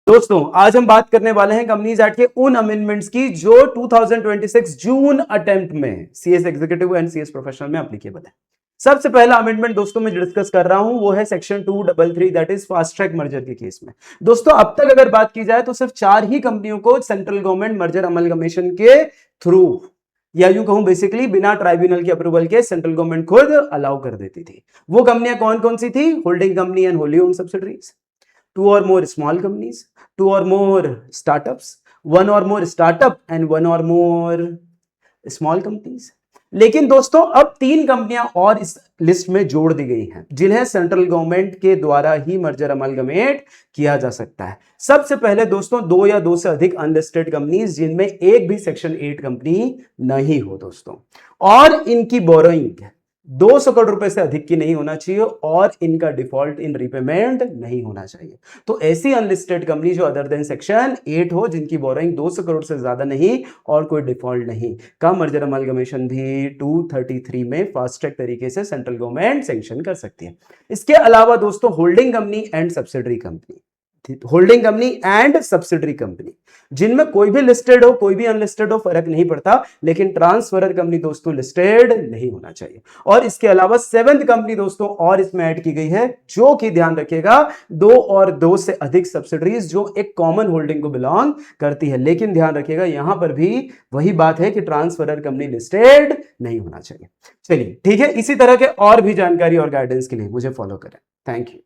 दोस्तों आज हम बात करने वाले हैं कंपनीज एक्ट के उन अमेंडमेंट्स की जो 2026 जून अटेम्प्ट में CS executive and CS professional में एप्लीकेबल है। सबसे पहला अमेंडमेंट दोस्तों मैं डिस्कस कर रहा हूं वो है section 233 that is fast track merger के केस में। दोस्तों अब तक अगर बात की जाए तो सिर्फ 4 ही कंपनियों को सेंट्रल गवर्नमेंट मर्जर अमलगमेशन के थ्रू या यूं कहूं बेसिकली बिना ट्राइब्यूनल के अप्रूवल के सेंट्रल गवर्नमेंट खुद अलाउ कर देती थी। वो कंपनियां कौन कौन सी थी? Holding company and wholly owned subsidiaries, 2 or more small companies, 2 or more startups, 1 or more startup and 1 or more small companies। लेकिन दोस्तों अब 3 कंपनियां और इस लिस्ट में जोड़ दी गई हैं जिन्हें सेंट्रल गवर्नमेंट के द्वारा ही मर्जर अमलगमेट किया जा सकता है। सबसे पहले दोस्तों 2 या 2 से अधिक अनलिस्टेड कंपनीज जिनमें एक भी सेक्शन 8 कंपनी नहीं हो दोस्तों, और इनकी बोरोइंग 200 करोड़ रुपए से अधिक की नहीं होना चाहिए और इनका डिफॉल्ट इन रीपेमेंट नहीं होना चाहिए। तो ऐसी अनलिस्टेड कंपनी जो अदर देन सेक्शन 8 हो, जिनकी बोरोइंग 200 करोड़ से ज्यादा नहीं और कोई डिफॉल्ट नहीं, का मर्जर अमलगमेशन भी 233 में फास्ट ट्रैक तरीके से सेंट्रल गवर्नमेंट सैंक्शन कर सकती है। इसके अलावा दोस्तों holding company and subsidiary company, holding company and subsidiary company जिनमें कोई भी लिस्टेड हो कोई भी अनलिस्टेड हो फर्क नहीं पड़ता, लेकिन ट्रांसफरर कंपनी दोस्तों लिस्टेड नहीं होना चाहिए। और इसके अलावा 7th कंपनी दोस्तों और इसमें ऐड की गई है जो कि ध्यान रखिएगा 2 और 2 से अधिक सब्सिडरीज जो एक कॉमन होल्डिंग को बिलोंग करती है, लेकिन ध्यान रखिएगा यहां पर भी वही बात है कि ट्रांसफरर कंपनी लिस्टेड नहीं होना चाहिए। चलिए ठीक है, इसी तरह के और भी जानकारी और गाइडेंस के लिए मुझे फॉलो करें। Thank you.